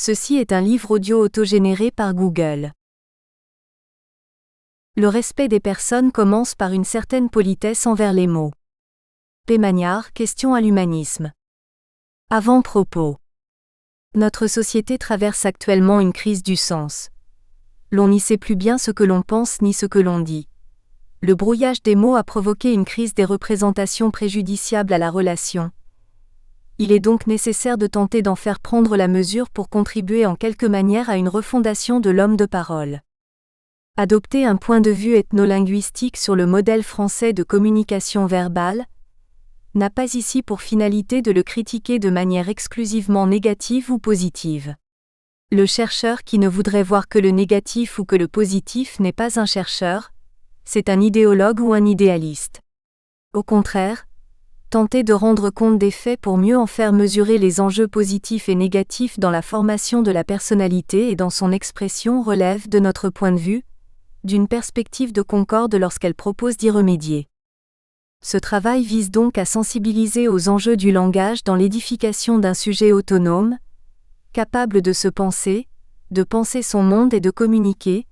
Ceci est un livre audio autogénéré par Google. Le respect des personnes commence par une certaine politesse envers les mots. P. Magnard, Question à l'humanisme. Avant-propos. Notre société traverse actuellement une crise du sens. L'on n'y sait plus bien ce que l'on pense ni ce que l'on dit. Le brouillage des mots a provoqué une crise des représentations préjudiciables à la relation. Il est donc nécessaire de tenter d'en faire prendre la mesure pour contribuer en quelque manière à une refondation de l'homme de parole. Adopter un point de vue ethnolinguistique sur le modèle français de communication verbale n'a pas ici pour finalité de le critiquer de manière exclusivement négative ou positive. Le chercheur qui ne voudrait voir que le négatif ou que le positif n'est pas un chercheur, c'est un idéologue ou un idéaliste. Au contraire, tenter de rendre compte des faits pour mieux en faire mesurer les enjeux positifs et négatifs dans la formation de la personnalité et dans son expression relève de notre point de vue, d'une perspective de concorde lorsqu'elle propose d'y remédier. Ce travail vise donc à sensibiliser aux enjeux du langage dans l'édification d'un sujet autonome, capable de se penser, de penser son monde et de communiquer,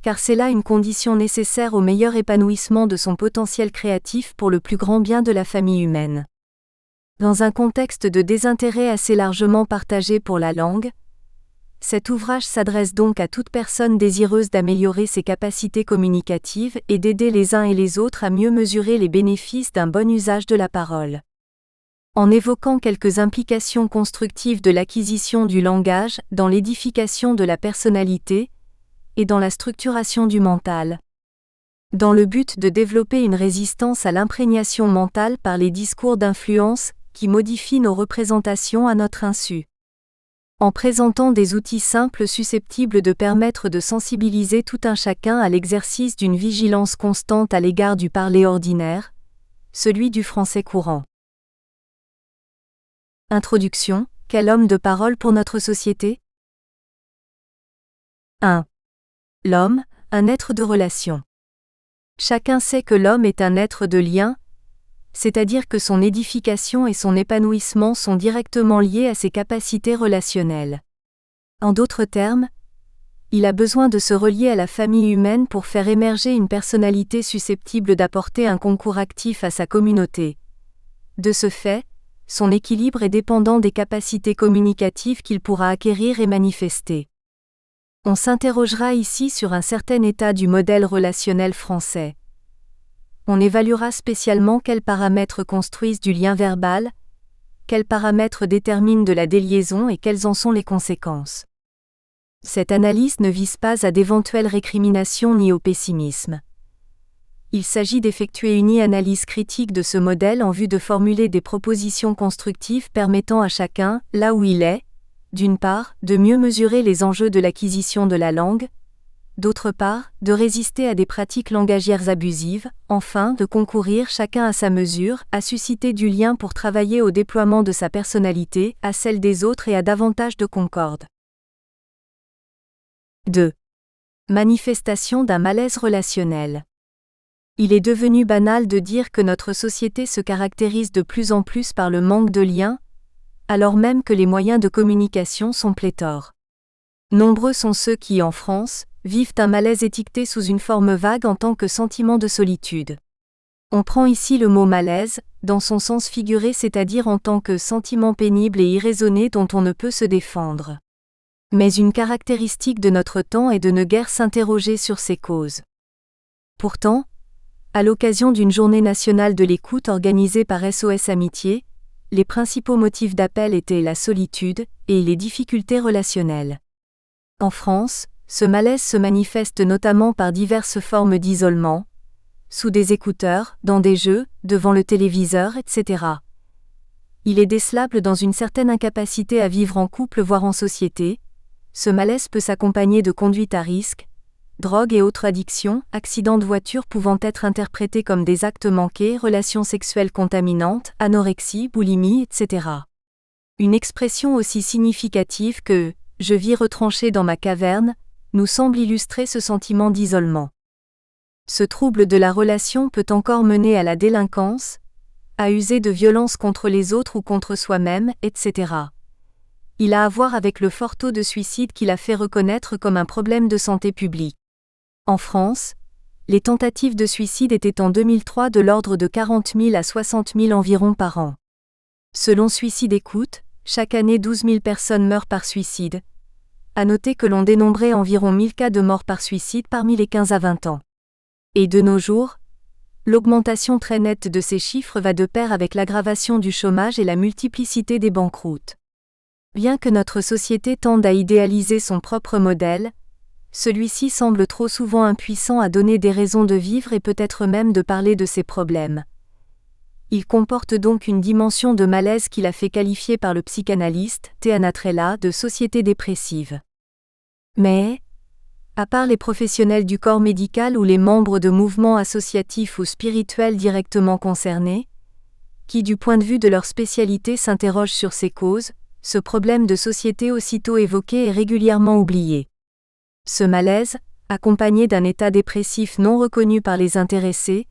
car c'est là une condition nécessaire au meilleur épanouissement de son potentiel créatif pour le plus grand bien de la famille humaine. Dans un contexte de désintérêt assez largement partagé pour la langue, cet ouvrage s'adresse donc à toute personne désireuse d'améliorer ses capacités communicatives et d'aider les uns et les autres à mieux mesurer les bénéfices d'un bon usage de la parole. En évoquant quelques implications constructives de l'acquisition du langage dans l'édification de la personnalité et dans la structuration du mental, dans le but de développer une résistance à l'imprégnation mentale par les discours d'influence qui modifient nos représentations à notre insu. En présentant des outils simples susceptibles de permettre de sensibiliser tout un chacun à l'exercice d'une vigilance constante à l'égard du parler ordinaire, celui du français courant. Introduction. Quel homme de parole pour notre société ? 1. L'homme, un être de relation. Chacun sait que l'homme est un être de lien, c'est-à-dire que son édification et son épanouissement sont directement liés à ses capacités relationnelles. En d'autres termes, il a besoin de se relier à la famille humaine pour faire émerger une personnalité susceptible d'apporter un concours actif à sa communauté. De ce fait, son équilibre est dépendant des capacités communicatives qu'il pourra acquérir et manifester. On s'interrogera ici sur un certain état du modèle relationnel français. On évaluera spécialement quels paramètres construisent du lien verbal, quels paramètres déterminent de la déliaison et quelles en sont les conséquences. Cette analyse ne vise pas à d'éventuelles récriminations ni au pessimisme. Il s'agit d'effectuer une analyse critique de ce modèle en vue de formuler des propositions constructives permettant à chacun, là où il est, d'une part, de mieux mesurer les enjeux de l'acquisition de la langue, d'autre part, de résister à des pratiques langagières abusives, enfin, de concourir chacun à sa mesure, à susciter du lien pour travailler au déploiement de sa personnalité, à celle des autres et à davantage de concorde. 2. Manifestation d'un malaise relationnel. Il est devenu banal de dire que notre société se caractérise de plus en plus par le manque de liens, alors même que les moyens de communication sont pléthores. Nombreux sont ceux qui, en France, vivent un malaise étiqueté sous une forme vague en tant que sentiment de solitude. On prend ici le mot malaise, dans son sens figuré, c'est-à-dire en tant que sentiment pénible et irraisonné dont on ne peut se défendre. Mais une caractéristique de notre temps est de ne guère s'interroger sur ses causes. Pourtant, à l'occasion d'une journée nationale de l'écoute organisée par SOS Amitié, les principaux motifs d'appel étaient la solitude et les difficultés relationnelles. En France, ce malaise se manifeste notamment par diverses formes d'isolement, sous des écouteurs, dans des jeux, devant le téléviseur, etc. Il est décelable dans une certaine incapacité à vivre en couple voire en société. Ce malaise peut s'accompagner de conduite à risque, drogue et autres addictions, accidents de voiture pouvant être interprétés comme des actes manqués, relations sexuelles contaminantes, anorexie, boulimie, etc. Une expression aussi significative que « je vis retranché dans ma caverne » nous semble illustrer ce sentiment d'isolement. Ce trouble de la relation peut encore mener à la délinquance, à user de violence contre les autres ou contre soi-même, etc. Il a à voir avec le fort taux de suicide qu'il a fait reconnaître comme un problème de santé publique. En France, les tentatives de suicide étaient en 2003 de l'ordre de 40 000 à 60 000 environ par an. Selon Suicide Écoute, chaque année 12 000 personnes meurent par suicide. À noter que l'on dénombrait environ 1000 cas de mort par suicide parmi les 15 à 20 ans. Et de nos jours, l'augmentation très nette de ces chiffres va de pair avec l'aggravation du chômage et la multiplicité des banqueroutes. Bien que notre société tende à idéaliser son propre modèle, celui-ci semble trop souvent impuissant à donner des raisons de vivre et peut-être même de parler de ses problèmes. Il comporte donc une dimension de malaise qu'il a fait qualifier par le psychanalyste Teana Trella de société dépressive. Mais, à part les professionnels du corps médical ou les membres de mouvements associatifs ou spirituels directement concernés, qui du point de vue de leur spécialité s'interrogent sur ces causes, ce problème de société aussitôt évoqué est régulièrement oublié. Ce malaise, accompagné d'un état dépressif non reconnu par les intéressés,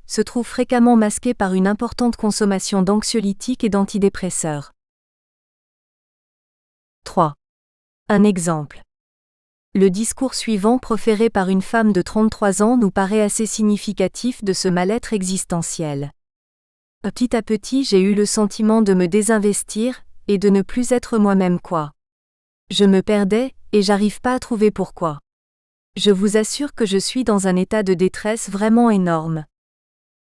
se trouve fréquemment masqué par une importante consommation d'anxiolytiques et d'antidépresseurs. 3. Un exemple. Le discours suivant proféré par une femme de 33 ans nous paraît assez significatif de ce mal-être existentiel. Petit à petit, j'ai eu le sentiment de me désinvestir et de ne plus être moi-même quoi. Je me perdais et j'arrive pas à trouver pourquoi. Je vous assure que je suis dans un état de détresse vraiment énorme.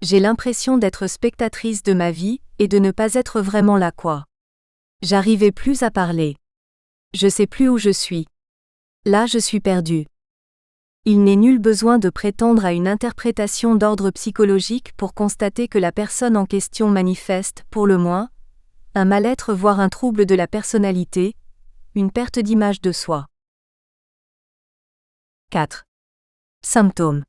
J'ai l'impression d'être spectatrice de ma vie et de ne pas être vraiment là quoi. J'arrivais plus à parler. Je sais plus où je suis. Là je suis perdue. Il n'est nul besoin de prétendre à une interprétation d'ordre psychologique pour constater que la personne en question manifeste, pour le moins, un mal-être voire un trouble de la personnalité, une perte d'image de soi. 4. Symptômes.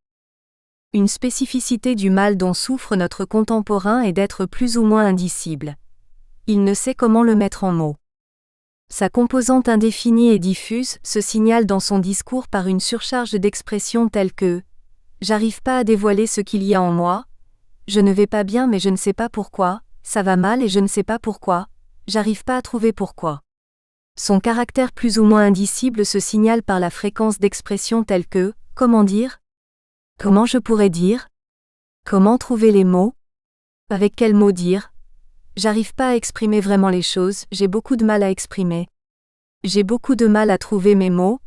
Une spécificité du mal dont souffre notre contemporain est d'être plus ou moins indicible. Il ne sait comment le mettre en mots. Sa composante indéfinie et diffuse se signale dans son discours par une surcharge d'expressions telles que « j'arrive pas à dévoiler ce qu'il y a en moi »,« je ne vais pas bien mais je ne sais pas pourquoi »,« ça va mal et je ne sais pas pourquoi »,« j'arrive pas à trouver pourquoi ». Son caractère plus ou moins indicible se signale par la fréquence d'expressions telles que « comment dire ?»« comment je pourrais dire ?»« comment trouver les mots ?»« avec quels mots dire ?» J'arrive pas à exprimer vraiment les choses, j'ai beaucoup de mal à exprimer. J'ai beaucoup de mal à trouver mes mots.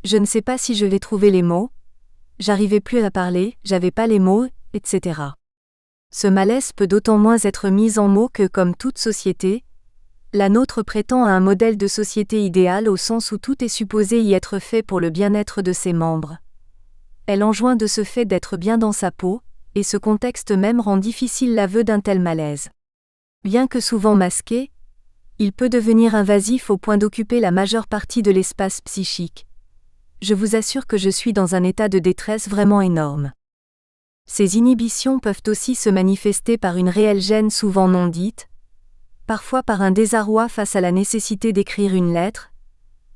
Je ne sais pas si je vais trouver les mots. J'arrivais plus à parler, j'avais pas les mots, etc. Ce malaise peut d'autant moins être mis en mots que, comme toute société, la nôtre prétend à un modèle de société idéal au sens où tout est supposé y être fait pour le bien-être de ses membres. Elle enjoint de ce fait d'être bien dans sa peau, et ce contexte même rend difficile l'aveu d'un tel malaise. Bien que souvent masqué, il peut devenir invasif au point d'occuper la majeure partie de l'espace psychique. Je vous assure que je suis dans un état de détresse vraiment énorme. Ces inhibitions peuvent aussi se manifester par une réelle gêne souvent non dite, parfois par un désarroi face à la nécessité d'écrire une lettre,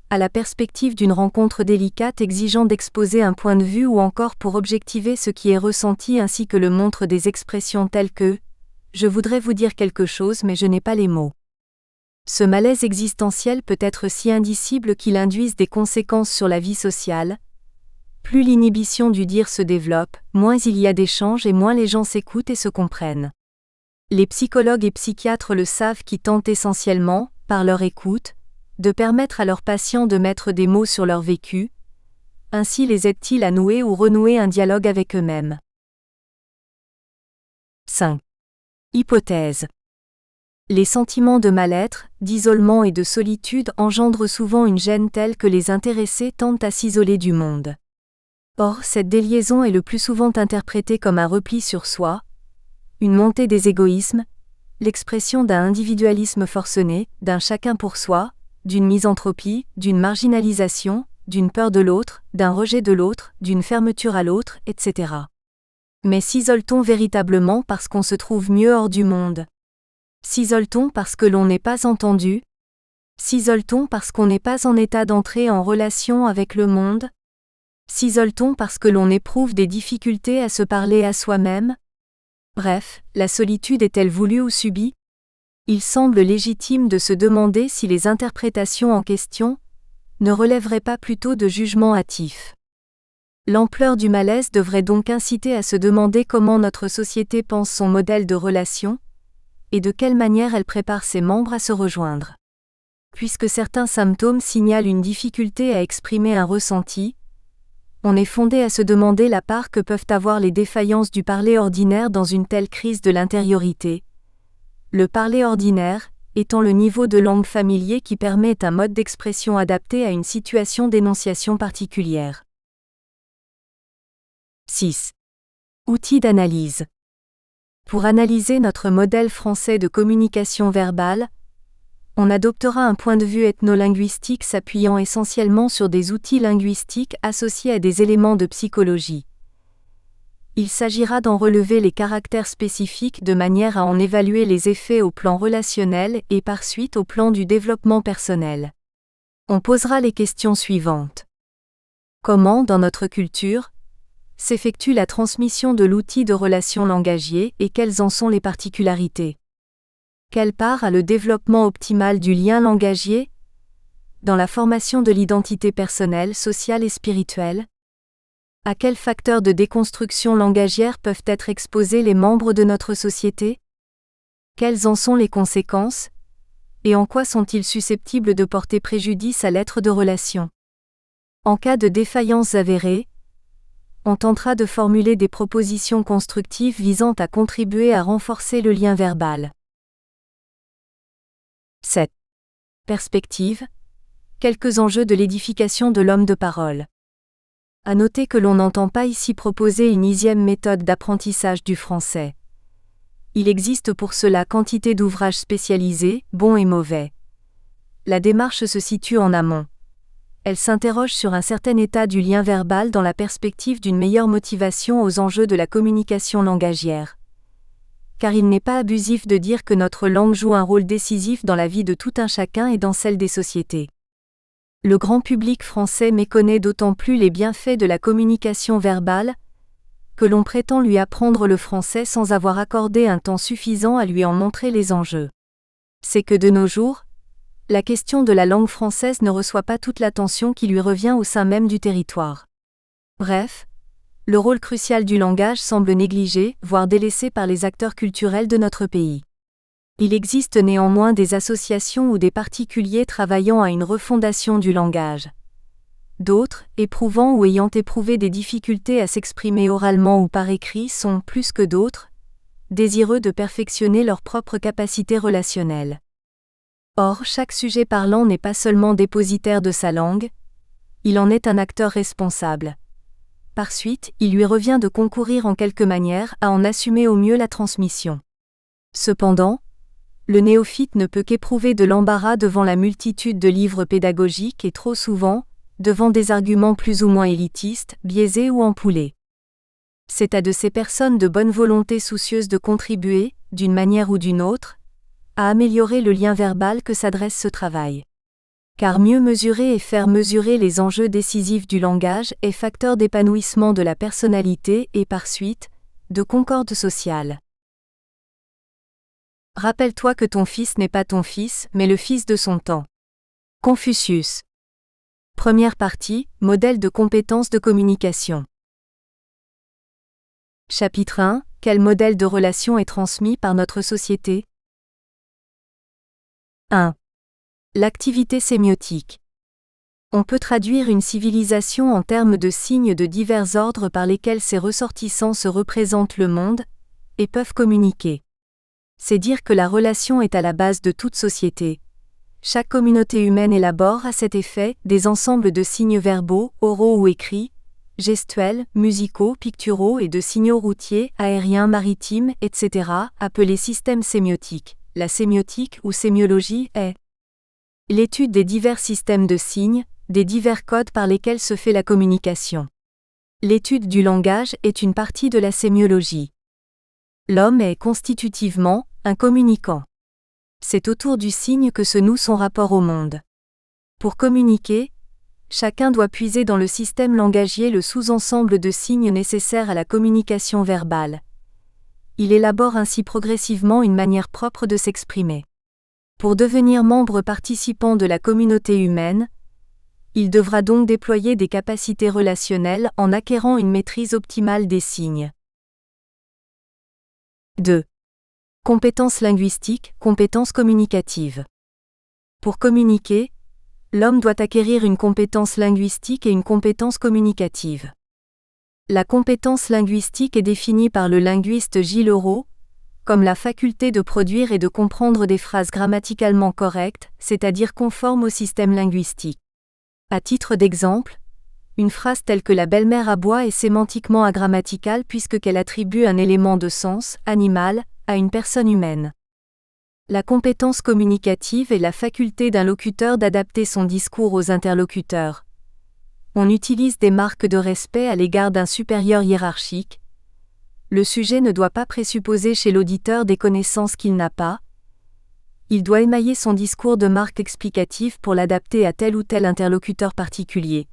à la perspective d'une rencontre délicate exigeant d'exposer un point de vue ou encore pour objectiver ce qui est ressenti ainsi que le montrent des expressions telles que « je voudrais vous dire quelque chose mais je n'ai pas les mots ». Ce malaise existentiel peut être si indicible qu'il induise des conséquences sur la vie sociale. Plus l'inhibition du dire se développe, moins il y a d'échanges et moins les gens s'écoutent et se comprennent. Les psychologues et psychiatres le savent qui tentent essentiellement, par leur écoute, de permettre à leurs patients de mettre des mots sur leur vécu. Ainsi les aident-ils à nouer ou renouer un dialogue avec eux-mêmes. 5. Hypothèse. Les sentiments de mal-être, d'isolement et de solitude engendrent souvent une gêne telle que les intéressés tendent à s'isoler du monde. Or, cette déliaison est le plus souvent interprétée comme un repli sur soi, une montée des égoïsmes, l'expression d'un individualisme forcené, d'un chacun pour soi, d'une misanthropie, d'une marginalisation, d'une peur de l'autre, d'un rejet de l'autre, d'une fermeture à l'autre, etc. Mais s'isole-t-on véritablement parce qu'on se trouve mieux hors du monde ? S'isole-t-on parce que l'on n'est pas entendu ? S'isole-t-on parce qu'on n'est pas en état d'entrer en relation avec le monde ? S'isole-t-on parce que l'on éprouve des difficultés à se parler à soi-même ? Bref, la solitude est-elle voulue ou subie ? Il semble légitime de se demander si les interprétations en question ne relèveraient pas plutôt de jugements hâtifs. L'ampleur du malaise devrait donc inciter à se demander comment notre société pense son modèle de relation, et de quelle manière elle prépare ses membres à se rejoindre. Puisque certains symptômes signalent une difficulté à exprimer un ressenti, on est fondé à se demander la part que peuvent avoir les défaillances du parler ordinaire dans une telle crise de l'intériorité. Le parler ordinaire étant le niveau de langue familier qui permet un mode d'expression adapté à une situation d'énonciation particulière. 6. Outils d'analyse. Pour analyser notre modèle français de communication verbale, on adoptera un point de vue ethnolinguistique s'appuyant essentiellement sur des outils linguistiques associés à des éléments de psychologie. Il s'agira d'en relever les caractères spécifiques de manière à en évaluer les effets au plan relationnel et par suite au plan du développement personnel. On posera les questions suivantes. Comment, dans notre culture, s'effectue la transmission de l'outil de relation langagier et quelles en sont les particularités? Quelle part a le développement optimal du lien langagier dans la formation de l'identité personnelle, sociale et spirituelle? À quels facteurs de déconstruction langagière peuvent être exposés les membres de notre société? Quelles en sont les conséquences? Et en quoi sont-ils susceptibles de porter préjudice à l'être de relation? En cas de défaillance avérée, on tentera de formuler des propositions constructives visant à contribuer à renforcer le lien verbal. 7. Perspective. Quelques enjeux de l'édification de l'homme de parole. À noter que l'on n'entend pas ici proposer une 10e méthode d'apprentissage du français. Il existe pour cela quantité d'ouvrages spécialisés, bons et mauvais. La démarche se situe en amont. Elle s'interroge sur un certain état du lien verbal dans la perspective d'une meilleure motivation aux enjeux de la communication langagière. Car il n'est pas abusif de dire que notre langue joue un rôle décisif dans la vie de tout un chacun et dans celle des sociétés. Le grand public français méconnaît d'autant plus les bienfaits de la communication verbale que l'on prétend lui apprendre le français sans avoir accordé un temps suffisant à lui en montrer les enjeux. C'est que de nos jours, la question de la langue française ne reçoit pas toute l'attention qui lui revient au sein même du territoire. Bref, le rôle crucial du langage semble négligé, voire délaissé par les acteurs culturels de notre pays. Il existe néanmoins des associations ou des particuliers travaillant à une refondation du langage. D'autres, éprouvant ou ayant éprouvé des difficultés à s'exprimer oralement ou par écrit, sont, plus que d'autres, désireux de perfectionner leur propre capacité relationnelle. Or, chaque sujet parlant n'est pas seulement dépositaire de sa langue, il en est un acteur responsable. Par suite, il lui revient de concourir en quelque manière à en assumer au mieux la transmission. Cependant, le néophyte ne peut qu'éprouver de l'embarras devant la multitude de livres pédagogiques et trop souvent, devant des arguments plus ou moins élitistes, biaisés ou ampoulés. C'est à de ces personnes de bonne volonté soucieuses de contribuer, d'une manière ou d'une autre, à améliorer le lien verbal que s'adresse ce travail. Car mieux mesurer et faire mesurer les enjeux décisifs du langage est facteur d'épanouissement de la personnalité et par suite, de concorde sociale. Rappelle-toi que ton fils n'est pas ton fils, mais le fils de son temps. Confucius. Première partie, modèle de compétences de communication. Chapitre 1. Quel modèle de relation est transmis par notre société? 1. L'activité sémiotique. On peut traduire une civilisation en termes de signes de divers ordres par lesquels ses ressortissants se représentent le monde, et peuvent communiquer. C'est dire que la relation est à la base de toute société. Chaque communauté humaine élabore à cet effet des ensembles de signes verbaux, oraux ou écrits, gestuels, musicaux, picturaux et de signaux routiers, aériens, maritimes, etc., appelés systèmes sémiotiques. La sémiotique ou sémiologie est l'étude des divers systèmes de signes, des divers codes par lesquels se fait la communication. L'étude du langage est une partie de la sémiologie. L'homme est constitutivement un communicant. C'est autour du signe que se noue son rapport au monde. Pour communiquer, chacun doit puiser dans le système langagier le sous-ensemble de signes nécessaires à la communication verbale. Il élabore ainsi progressivement une manière propre de s'exprimer. Pour devenir membre participant de la communauté humaine, il devra donc déployer des capacités relationnelles en acquérant une maîtrise optimale des signes. 2. Compétences linguistiques, compétences communicatives. Pour communiquer, l'homme doit acquérir une compétence linguistique et une compétence communicative. La compétence linguistique est définie par le linguiste Gilles Leroux comme la faculté de produire et de comprendre des phrases grammaticalement correctes, c'est-à-dire conformes au système linguistique. À titre d'exemple, une phrase telle que « la belle-mère aboie » est sémantiquement agrammaticale puisqu'elle attribue un élément de sens, animal, à une personne humaine. La compétence communicative est la faculté d'un locuteur d'adapter son discours aux interlocuteurs. On utilise des marques de respect à l'égard d'un supérieur hiérarchique. Le sujet ne doit pas présupposer chez l'auditeur des connaissances qu'il n'a pas. Il doit émailler son discours de marques explicatives pour l'adapter à tel ou tel interlocuteur particulier.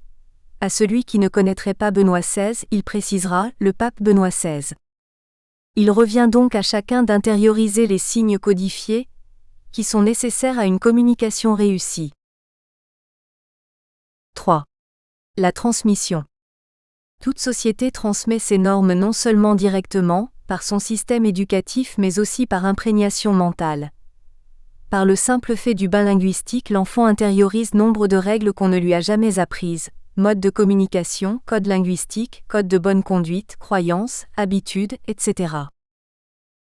À celui qui ne connaîtrait pas Benoît XVI, il précisera « le pape Benoît XVI ». Il revient donc à chacun d'intérioriser les signes codifiés, qui sont nécessaires à une communication réussie. 3. La transmission. Toute société transmet ses normes non seulement directement, par son système éducatif mais aussi par imprégnation mentale. Par le simple fait du bain linguistique, l'enfant intériorise nombre de règles qu'on ne lui a jamais apprises, mode de communication, code linguistique, code de bonne conduite, croyances, habitudes, etc.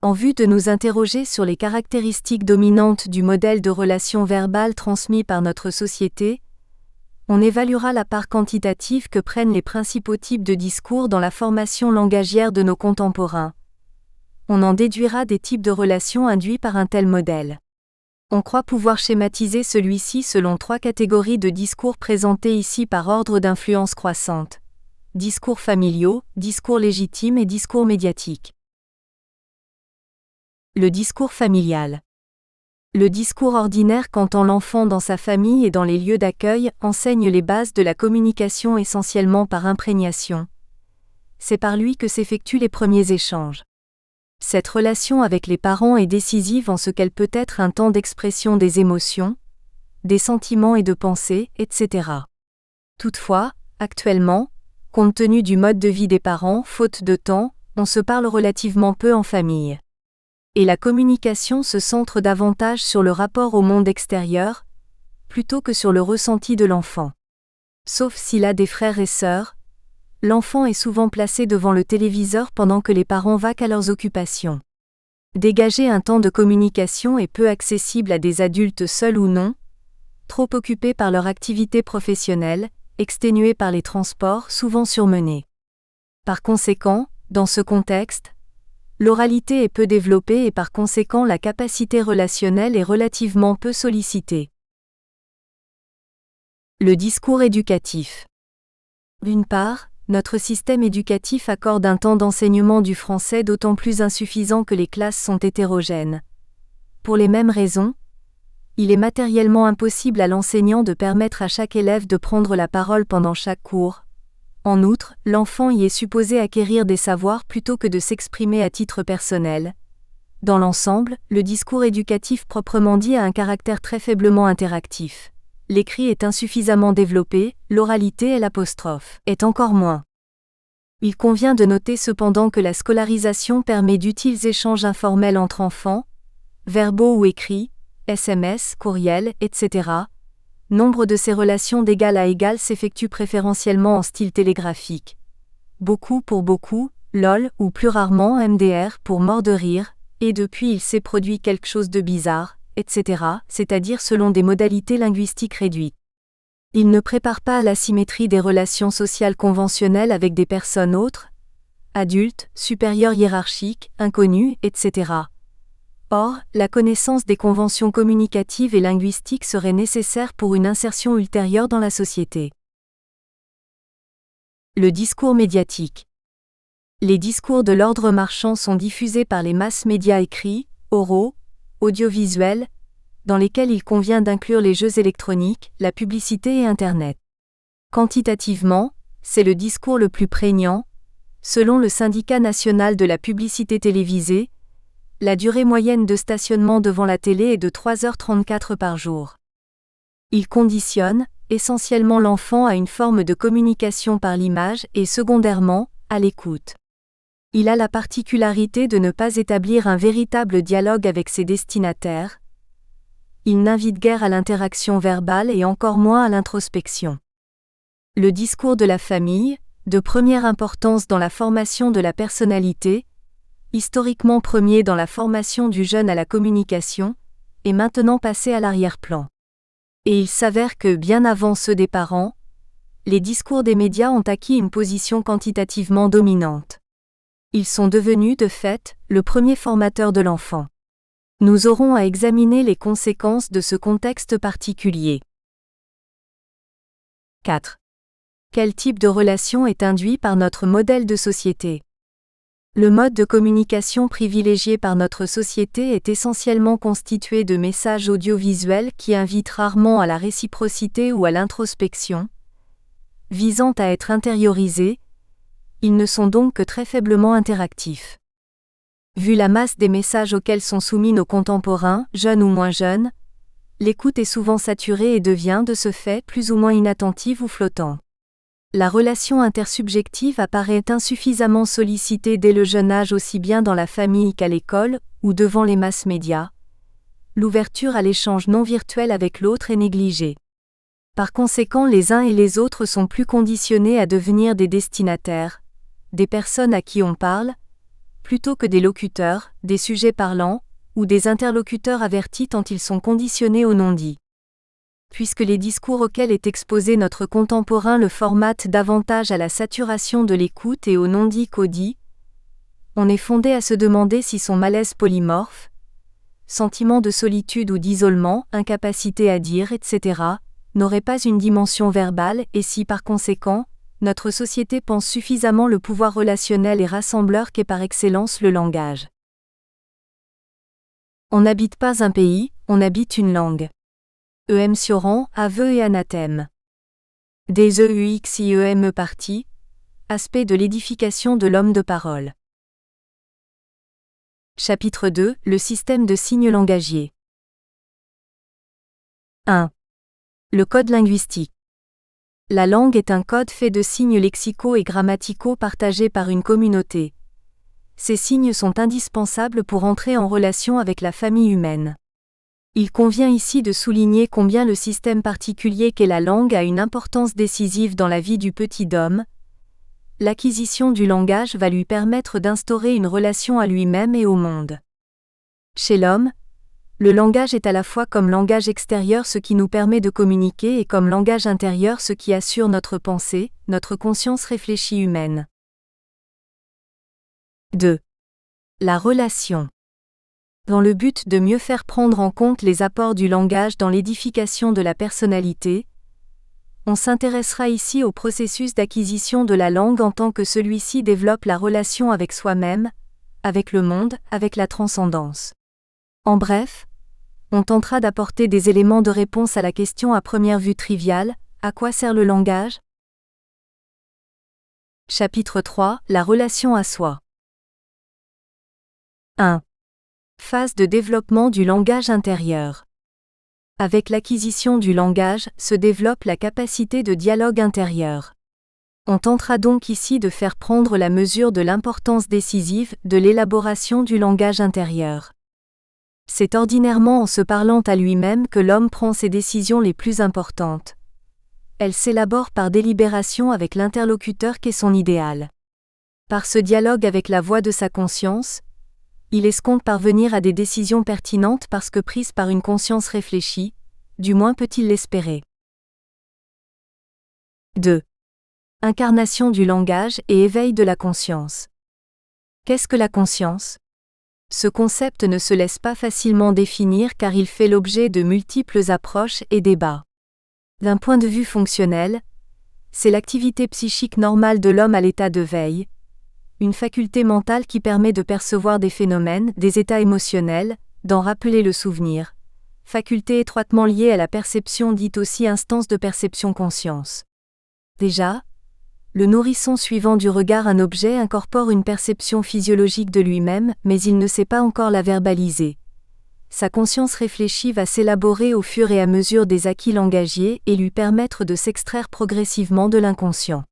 En vue de nous interroger sur les caractéristiques dominantes du modèle de relation verbale transmis par notre société, on évaluera la part quantitative que prennent les principaux types de discours dans la formation langagière de nos contemporains. On en déduira des types de relations induits par un tel modèle. On croit pouvoir schématiser celui-ci selon 3 catégories de discours présentés ici par ordre d'influence croissante. Discours familiaux, discours légitimes et discours médiatiques. Le discours familial. Le discours ordinaire cantant l'enfant dans sa famille et dans les lieux d'accueil enseigne les bases de la communication essentiellement par imprégnation. C'est par lui que s'effectuent les premiers échanges. Cette relation avec les parents est décisive en ce qu'elle peut être un temps d'expression des émotions, des sentiments et de pensées, etc. Toutefois, actuellement, compte tenu du mode de vie des parents, faute de temps, on se parle relativement peu en famille. Et la communication se centre davantage sur le rapport au monde extérieur, plutôt que sur le ressenti de l'enfant. Sauf s'il a des frères et sœurs, l'enfant est souvent placé devant le téléviseur pendant que les parents vaquent à leurs occupations. Dégager un temps de communication est peu accessible à des adultes seuls ou non, trop occupés par leur activité professionnelle, exténués par les transports souvent surmenés. Par conséquent, dans ce contexte, l'oralité est peu développée et par conséquent la capacité relationnelle est relativement peu sollicitée. Le discours éducatif. D'une part, notre système éducatif accorde un temps d'enseignement du français d'autant plus insuffisant que les classes sont hétérogènes. Pour les mêmes raisons, il est matériellement impossible à l'enseignant de permettre à chaque élève de prendre la parole pendant chaque cours. En outre, l'enfant y est supposé acquérir des savoirs plutôt que de s'exprimer à titre personnel. Dans l'ensemble, le discours éducatif proprement dit a un caractère très faiblement interactif. L'écrit est insuffisamment développé, l'oralité et l'apostrophe est encore moins. Il convient de noter cependant que la scolarisation permet d'utiles échanges informels entre enfants, verbaux ou écrits, SMS, courriels, etc. Nombre de ces relations d'égal à égal s'effectuent préférentiellement en style télégraphique. Beaucoup pour beaucoup, LOL ou plus rarement MDR pour mort de rire, et depuis il s'est produit quelque chose de bizarre, etc., c'est-à-dire selon des modalités linguistiques réduites. Il ne prépare pas à la symétrie des relations sociales conventionnelles avec des personnes autres, adultes, supérieurs hiérarchiques, inconnus, etc. Or, la connaissance des conventions communicatives et linguistiques serait nécessaire pour une insertion ultérieure dans la société. Le discours médiatique. Les discours de l'ordre marchand sont diffusés par les masses médias écrits, oraux, audiovisuels, dans lesquels il convient d'inclure les jeux électroniques, la publicité et Internet. Quantitativement, c'est le discours le plus prégnant. Selon le Syndicat national de la publicité télévisée, La durée moyenne de stationnement devant la télé est de 3h34 par jour. Il conditionne, essentiellement l'enfant à une forme de communication par l'image et secondairement, à l'écoute. Il a la particularité de ne pas établir un véritable dialogue avec ses destinataires. Il n'invite guère à l'interaction verbale et encore moins à l'introspection. Le discours de la famille, de première importance dans la formation de la personnalité, historiquement premier dans la formation du jeune à la communication, est maintenant passé à l'arrière-plan. Et il s'avère que, bien avant ceux des parents, les discours des médias ont acquis une position quantitativement dominante. Ils sont devenus, de fait, le premier formateur de l'enfant. Nous aurons à examiner les conséquences de ce contexte particulier. 4. Quel type de relation est induit par notre modèle de société ? Le mode de communication privilégié par notre société est essentiellement constitué de messages audiovisuels qui invitent rarement à la réciprocité ou à l'introspection. Visant à être intériorisés, ils ne sont donc que très faiblement interactifs. Vu la masse des messages auxquels sont soumis nos contemporains, jeunes ou moins jeunes, l'écoute est souvent saturée et devient de ce fait plus ou moins inattentive ou flottante. La relation intersubjective apparaît insuffisamment sollicitée dès le jeune âge aussi bien dans la famille qu'à l'école, ou devant les masses médias. L'ouverture à l'échange non virtuel avec l'autre est négligée. Par conséquent, les uns et les autres sont plus conditionnés à devenir des destinataires, des personnes à qui on parle, plutôt que des locuteurs, des sujets parlants, ou des interlocuteurs avertis tant ils sont conditionnés au non-dit. Puisque les discours auxquels est exposé notre contemporain le formatent davantage à la saturation de l'écoute et au non-dit qu'au dit, on est fondé à se demander si son malaise polymorphe, sentiment de solitude ou d'isolement, incapacité à dire, etc., n'aurait pas une dimension verbale et si par conséquent, notre société pense suffisamment le pouvoir relationnel et rassembleur qu'est par excellence le langage. On n'habite pas un pays, on habite une langue. E.M. Sioran, Aveux et anathème. Des EUXIEME partie. Aspect de l'édification de l'homme de parole. Chapitre 2. Le système de signes langagiers. 1. Le code linguistique. La langue est un code fait de signes lexicaux et grammaticaux partagés par une communauté. Ces signes sont indispensables pour entrer en relation avec la famille humaine. Il convient ici de souligner combien le système particulier qu'est la langue a une importance décisive dans la vie du petit homme. L'acquisition du langage va lui permettre d'instaurer une relation à lui-même et au monde. Chez l'homme, le langage est à la fois comme langage extérieur ce qui nous permet de communiquer et comme langage intérieur ce qui assure notre pensée, notre conscience réfléchie humaine. 2. La relation. Dans le but de mieux faire prendre en compte les apports du langage dans l'édification de la personnalité, on s'intéressera ici au processus d'acquisition de la langue en tant que celui-ci développe la relation avec soi-même, avec le monde, avec la transcendance. En bref, on tentera d'apporter des éléments de réponse à la question à première vue triviale, à quoi sert le langage ? Chapitre 3. La relation à soi. 1. Phase de développement du langage intérieur. Avec l'acquisition du langage, se développe la capacité de dialogue intérieur. On tentera donc ici de faire prendre la mesure de l'importance décisive de l'élaboration du langage intérieur. C'est ordinairement en se parlant à lui-même que l'homme prend ses décisions les plus importantes. Elles s'élaborent par délibération avec l'interlocuteur qu'est son idéal. Par ce dialogue avec la voix de sa conscience, il escompte parvenir à des décisions pertinentes parce que prises par une conscience réfléchie, du moins peut-il l'espérer. 2. Incarnation du langage et éveil de la conscience. Qu'est-ce que la conscience ? Ce concept ne se laisse pas facilement définir car il fait l'objet de multiples approches et débats. D'un point de vue fonctionnel, c'est l'activité psychique normale de l'homme à l'état de veille, une faculté mentale qui permet de percevoir des phénomènes, des états émotionnels, d'en rappeler le souvenir, faculté étroitement liée à la perception dite aussi instance de perception-conscience. Déjà, Le nourrisson suivant du regard un objet incorpore une perception physiologique de lui-même, mais il ne sait pas encore la verbaliser. Sa conscience réfléchie va s'élaborer au fur et à mesure des acquis langagiers et lui permettre de s'extraire progressivement de l'inconscient.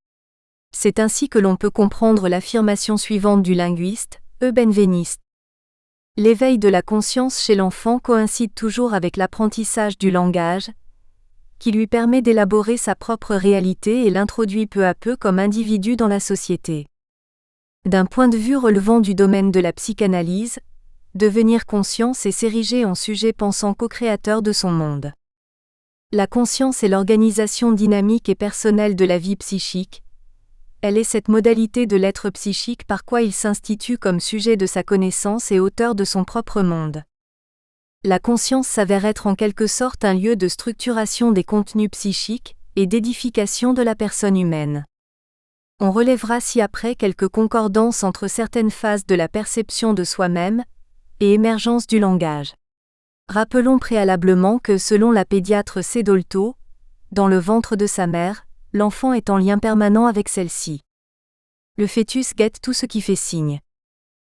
C'est ainsi que l'on peut comprendre l'affirmation suivante du linguiste, Benveniste. L'éveil de la conscience chez l'enfant coïncide toujours avec l'apprentissage du langage, qui lui permet d'élaborer sa propre réalité et l'introduit peu à peu comme individu dans la société. D'un point de vue relevant du domaine de la psychanalyse, devenir conscient, c'est s'ériger en sujet pensant co-créateur de son monde. La conscience est l'organisation dynamique et personnelle de la vie psychique. Elle est cette modalité de l'être psychique par quoi il s'institue comme sujet de sa connaissance et auteur de son propre monde. La conscience s'avère être en quelque sorte un lieu de structuration des contenus psychiques et d'édification de la personne humaine. On relèvera ci-après quelques concordances entre certaines phases de la perception de soi-même et émergence du langage. Rappelons préalablement que selon la pédiatre Cédolto, dans le ventre de sa mère, l'enfant est en lien permanent avec celle-ci. Le fœtus guette tout ce qui fait signe.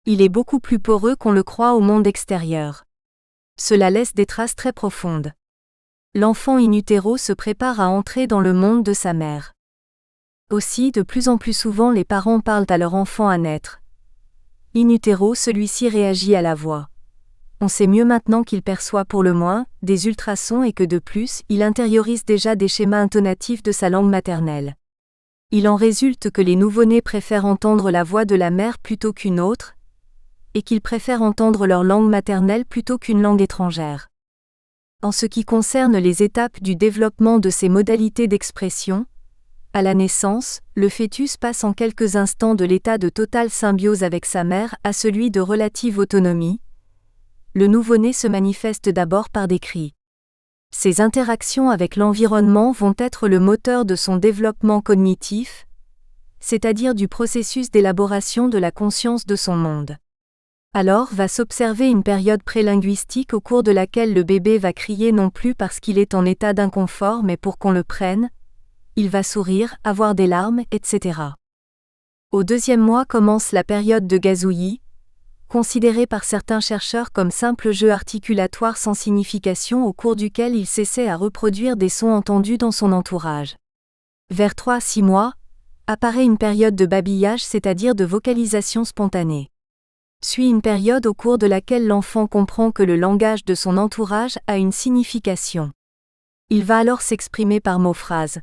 Il est beaucoup plus poreux qu'on le croit au monde extérieur. Cela laisse des traces très profondes. L'enfant in utero se prépare à entrer dans le monde de sa mère. Aussi, de plus en plus souvent les parents parlent à leur enfant à naître. In utero, celui-ci réagit à la voix. On sait mieux maintenant qu'il perçoit pour le moins des ultrasons et que de plus, il intériorise déjà des schémas intonatifs de sa langue maternelle. Il en résulte que les nouveau-nés préfèrent entendre la voix de la mère plutôt qu'une autre, et qu'ils préfèrent entendre leur langue maternelle plutôt qu'une langue étrangère. En ce qui concerne les étapes du développement de ces modalités d'expression, à la naissance, le fœtus passe en quelques instants de l'état de totale symbiose avec sa mère à celui de relative autonomie. Le nouveau-né se manifeste d'abord par des cris. Ces interactions avec l'environnement vont être le moteur de son développement cognitif, c'est-à-dire du processus d'élaboration de la conscience de son monde. Alors va s'observer une période prélinguistique au cours de laquelle le bébé va crier non plus parce qu'il est en état d'inconfort mais pour qu'on le prenne, il va sourire, avoir des larmes, etc. Au deuxième mois commence la période de gazouillis, considérée par certains chercheurs comme simple jeu articulatoire sans signification au cours duquel il s'essaie à reproduire des sons entendus dans son entourage. Vers 3 à 6 mois, apparaît une période de babillage, c'est-à-dire de vocalisation spontanée. Suit une période au cours de laquelle l'enfant comprend que le langage de son entourage a une signification. Il va alors s'exprimer par mots-phrases.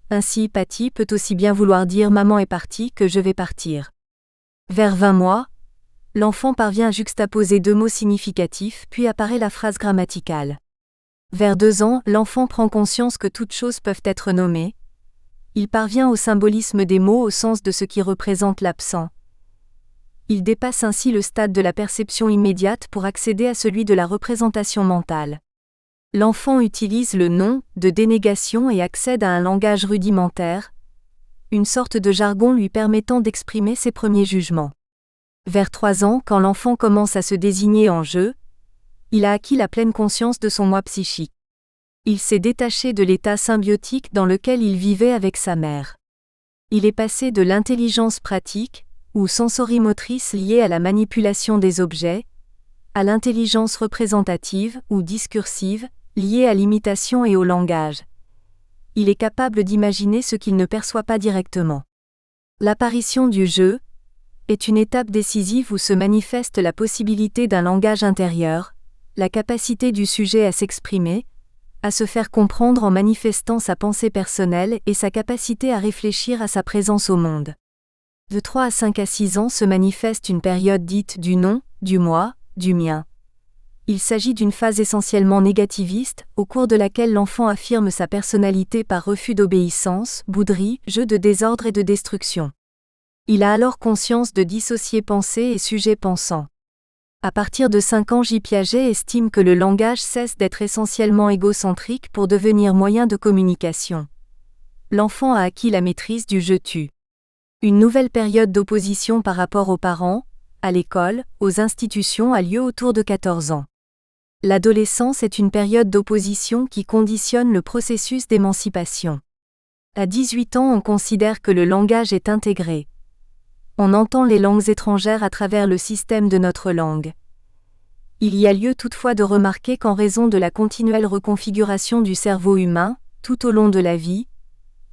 Ainsi, Patty peut aussi bien vouloir dire « maman est partie » que « je vais partir ». Vers 20 mois, l'enfant parvient à juxtaposer 2 mots significatifs, puis apparaît la phrase grammaticale. Vers 2 ans, l'enfant prend conscience que toutes choses peuvent être nommées. Il parvient au symbolisme des mots au sens de ce qui représente l'absent. Il dépasse ainsi le stade de la perception immédiate pour accéder à celui de la représentation mentale. L'enfant utilise le nom de dénégation et accède à un langage rudimentaire, une sorte de jargon lui permettant d'exprimer ses premiers jugements. Vers 3 ans, quand l'enfant commence à se désigner en je, il a acquis la pleine conscience de son moi psychique. Il s'est détaché de l'état symbiotique dans lequel il vivait avec sa mère. Il est passé de l'intelligence pratique, ou sensorimotrice liée à la manipulation des objets, à l'intelligence représentative ou discursive, liée à l'imitation et au langage. Il est capable d'imaginer ce qu'il ne perçoit pas directement. L'apparition du je est une étape décisive où se manifeste la possibilité d'un langage intérieur, la capacité du sujet à s'exprimer, à se faire comprendre en manifestant sa pensée personnelle et sa capacité à réfléchir à sa présence au monde. De 3 à 5 à 6 ans se manifeste une période dite du non, du moi, du mien. Il s'agit d'une phase essentiellement négativiste, au cours de laquelle l'enfant affirme sa personnalité par refus d'obéissance, bouderie, jeu de désordre et de destruction. Il a alors conscience de dissocier pensée et sujet pensant. À partir de 5 ans, J. Piaget estime que le langage cesse d'être essentiellement égocentrique pour devenir moyen de communication. L'enfant a acquis la maîtrise du je-tu. Une nouvelle période d'opposition par rapport aux parents, à l'école, aux institutions a lieu autour de 14 ans. L'adolescence est une période d'opposition qui conditionne le processus d'émancipation. À 18 ans, on considère que le langage est intégré. On entend les langues étrangères à travers le système de notre langue. Il y a lieu toutefois de remarquer qu'en raison de la continuelle reconfiguration du cerveau humain, tout au long de la vie,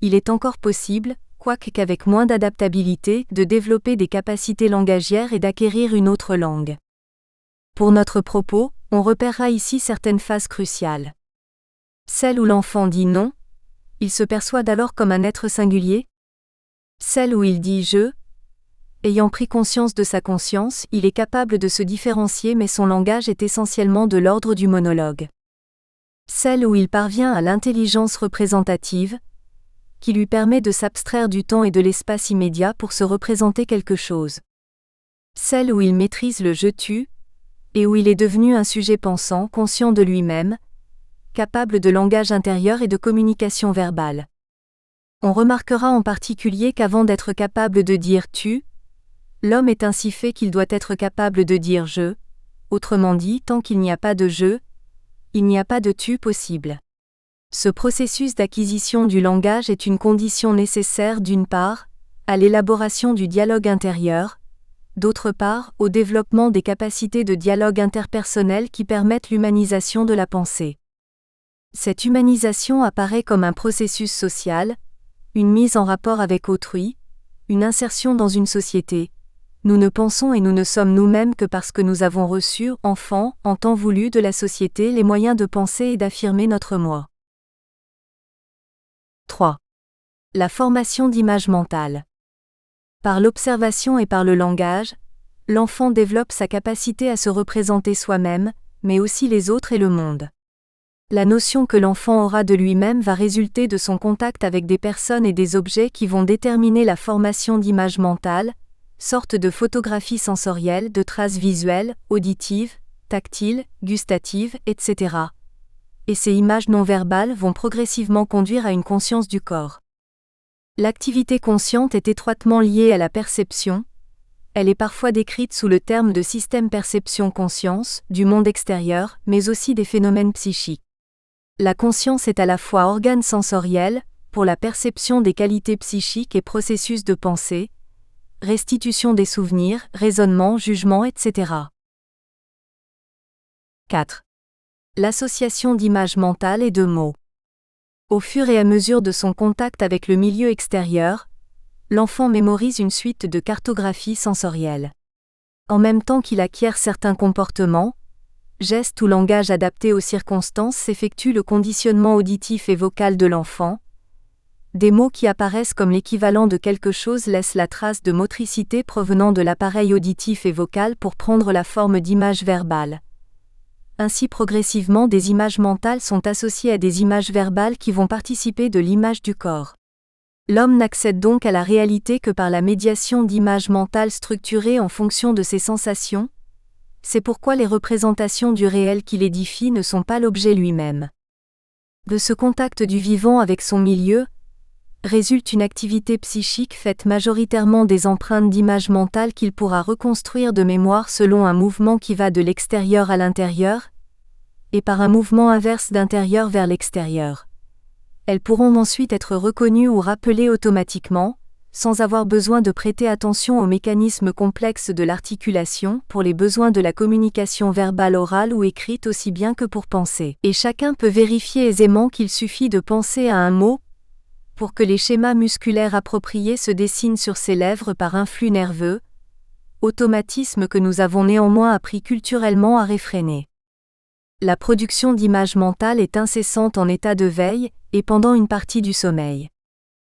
il est encore possible, quoique qu'avec moins d'adaptabilité, de développer des capacités langagières et d'acquérir une autre langue. Pour notre propos, on repérera ici certaines phases cruciales. Celle où l'enfant dit non, il se perçoit alors comme un être singulier. Celle où il dit je. Ayant pris conscience de sa conscience, il est capable de se différencier mais son langage est essentiellement de l'ordre du monologue. Celle où il parvient à l'intelligence représentative, qui lui permet de s'abstraire du temps et de l'espace immédiat pour se représenter quelque chose. Celle où il maîtrise le je-tu, et où il est devenu un sujet pensant, conscient de lui-même, capable de langage intérieur et de communication verbale. On remarquera en particulier qu'avant d'être capable de dire tu, l'homme est ainsi fait qu'il doit être capable de dire je, autrement dit, tant qu'il n'y a pas de je, il n'y a pas de tu possible. Ce processus d'acquisition du langage est une condition nécessaire d'une part, à l'élaboration du dialogue intérieur, d'autre part, au développement des capacités de dialogue interpersonnel qui permettent l'humanisation de la pensée. Cette humanisation apparaît comme un processus social, une mise en rapport avec autrui, une insertion dans une société. Nous ne pensons et nous ne sommes nous-mêmes que parce que nous avons reçu, enfants, en temps voulu de la société, les moyens de penser et d'affirmer notre moi. 3. La formation d'image mentale. Par l'observation et par le langage, l'enfant développe sa capacité à se représenter soi-même, mais aussi les autres et le monde. La notion que l'enfant aura de lui-même va résulter de son contact avec des personnes et des objets qui vont déterminer la formation d'image mentale, sorte de photographie sensorielle, de traces visuelles, auditives, tactiles, gustatives, etc. Et ces images non verbales vont progressivement conduire à une conscience du corps. L'activité consciente est étroitement liée à la perception. Elle est parfois décrite sous le terme de système perception-conscience, du monde extérieur, mais aussi des phénomènes psychiques. La conscience est à la fois organe sensoriel, pour la perception des qualités psychiques et processus de pensée, restitution des souvenirs, raisonnement, jugement, etc. 4. L'association d'images mentales et de mots. Au fur et à mesure de son contact avec le milieu extérieur, l'enfant mémorise une suite de cartographies sensorielles. En même temps qu'il acquiert certains comportements, gestes ou langage adaptés aux circonstances, s'effectue le conditionnement auditif et vocal de l'enfant. Des mots qui apparaissent comme l'équivalent de quelque chose laissent la trace de motricité provenant de l'appareil auditif et vocal pour prendre la forme d'images verbales. Ainsi progressivement des images mentales sont associées à des images verbales qui vont participer de l'image du corps. L'homme n'accède donc à la réalité que par la médiation d'images mentales structurées en fonction de ses sensations. C'est pourquoi les représentations du réel qui l'édifient ne sont pas l'objet lui-même. De ce contact du vivant avec son milieu, résulte une activité psychique faite majoritairement des empreintes d'images mentales qu'il pourra reconstruire de mémoire selon un mouvement qui va de l'extérieur à l'intérieur, et par un mouvement inverse d'intérieur vers l'extérieur. Elles pourront ensuite être reconnues ou rappelées automatiquement, sans avoir besoin de prêter attention aux mécanismes complexes de l'articulation, pour les besoins de la communication verbale orale ou écrite aussi bien que pour penser. Et chacun peut vérifier aisément qu'il suffit de penser à un mot, pour que les schémas musculaires appropriés se dessinent sur ses lèvres par un flux nerveux, automatisme que nous avons néanmoins appris culturellement à réfréner. La production d'images mentales est incessante en état de veille, et pendant une partie du sommeil.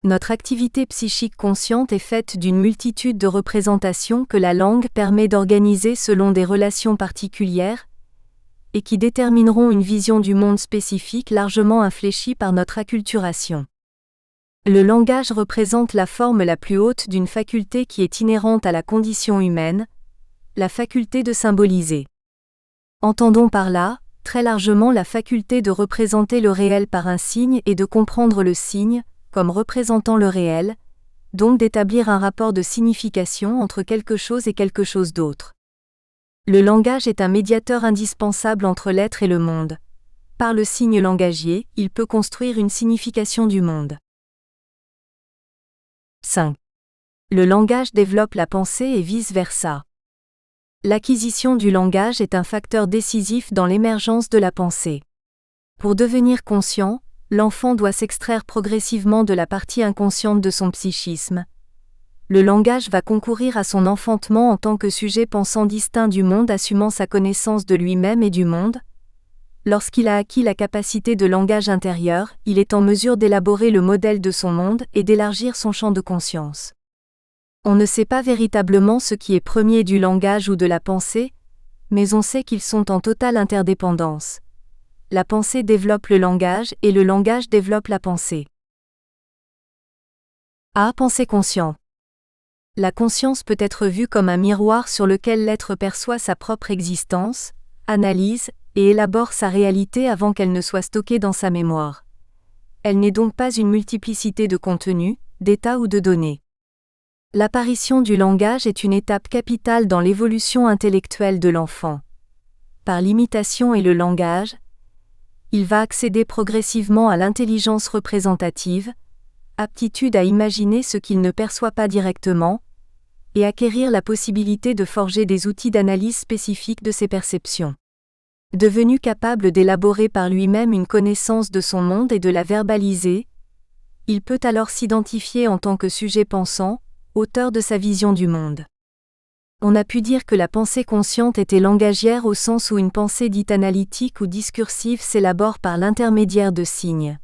Notre activité psychique consciente est faite d'une multitude de représentations que la langue permet d'organiser selon des relations particulières, et qui détermineront une vision du monde spécifique largement infléchie par notre acculturation. Le langage représente la forme la plus haute d'une faculté qui est inhérente à la condition humaine, la faculté de symboliser. Entendons par là, très largement la faculté de représenter le réel par un signe et de comprendre le signe, comme représentant le réel, donc d'établir un rapport de signification entre quelque chose et quelque chose d'autre. Le langage est un médiateur indispensable entre l'être et le monde. Par le signe langagier, il peut construire une signification du monde. 5. Le langage développe la pensée et vice-versa. L'acquisition du langage est un facteur décisif dans l'émergence de la pensée. Pour devenir conscient, l'enfant doit s'extraire progressivement de la partie inconsciente de son psychisme. Le langage va concourir à son enfantement en tant que sujet pensant distinct du monde, assumant sa connaissance de lui-même et du monde. Lorsqu'il a acquis la capacité de langage intérieur, il est en mesure d'élaborer le modèle de son monde et d'élargir son champ de conscience. On ne sait pas véritablement ce qui est premier du langage ou de la pensée, mais on sait qu'ils sont en totale interdépendance. La pensée développe le langage et le langage développe la pensée. A. Pensée consciente. La conscience peut être vue comme un miroir sur lequel l'être perçoit sa propre existence, analyse et élabore sa réalité avant qu'elle ne soit stockée dans sa mémoire. Elle n'est donc pas une multiplicité de contenus, d'états ou de données. L'apparition du langage est une étape capitale dans l'évolution intellectuelle de l'enfant. Par l'imitation et le langage, il va accéder progressivement à l'intelligence représentative, aptitude à imaginer ce qu'il ne perçoit pas directement, et acquérir la possibilité de forger des outils d'analyse spécifiques de ses perceptions. Devenu capable d'élaborer par lui-même une connaissance de son monde et de la verbaliser, il peut alors s'identifier en tant que sujet pensant, auteur de sa vision du monde. On a pu dire que la pensée consciente était langagière au sens où une pensée dite analytique ou discursive s'élabore par l'intermédiaire de signes.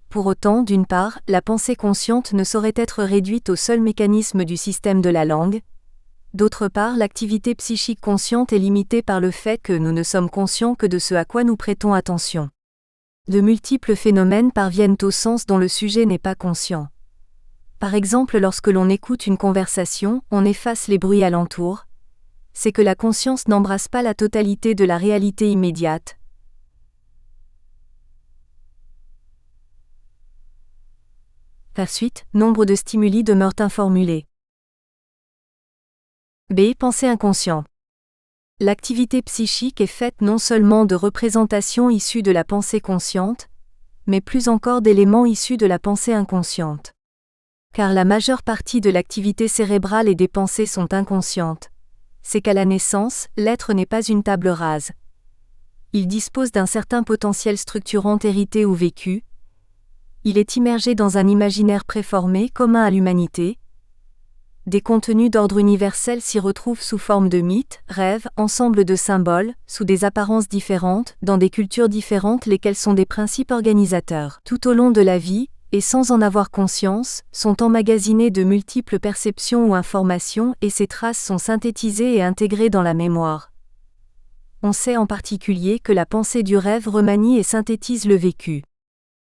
Pour autant, d'une part, la pensée consciente ne saurait être réduite au seul mécanisme du système de la langue. D'autre part, l'activité psychique consciente est limitée par le fait que nous ne sommes conscients que de ce à quoi nous prêtons attention. De multiples phénomènes parviennent au sens dont le sujet n'est pas conscient. Par exemple, lorsque l'on écoute une conversation, on efface les bruits alentour. C'est que la conscience n'embrasse pas la totalité de la réalité immédiate. Par suite, nombre de stimuli demeurent informulés. B. Pensée inconsciente. L'activité psychique est faite non seulement de représentations issues de la pensée consciente, mais plus encore d'éléments issus de la pensée inconsciente. Car la majeure partie de l'activité cérébrale et des pensées sont inconscientes. C'est qu'à la naissance, l'être n'est pas une table rase. Il dispose d'un certain potentiel structurant hérité ou vécu. Il est immergé dans un imaginaire préformé commun à l'humanité. Des contenus d'ordre universel s'y retrouvent sous forme de mythes, rêves, ensemble de symboles, sous des apparences différentes, dans des cultures différentes, lesquelles sont des principes organisateurs. Tout au long de la vie, et sans en avoir conscience, sont emmagasinées de multiples perceptions ou informations et ces traces sont synthétisées et intégrées dans la mémoire. On sait en particulier que la pensée du rêve remanie et synthétise le vécu.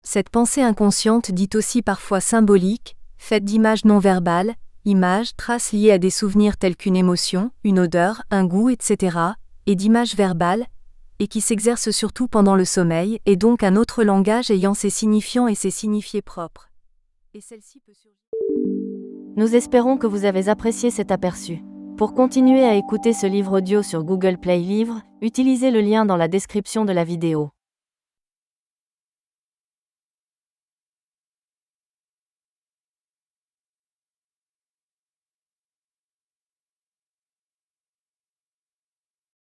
Cette pensée inconsciente, dite aussi parfois symbolique, faite d'images non verbales, images, traces liées à des souvenirs tels qu'une émotion, une odeur, un goût, etc., et d'images verbales, et qui s'exerce surtout pendant le sommeil, est donc un autre langage ayant ses signifiants et ses signifiés propres. Et celle-ci peut Nous espérons que vous avez apprécié cet aperçu. Pour continuer à écouter ce livre audio sur Google Play Livres, utilisez le lien dans la description de la vidéo.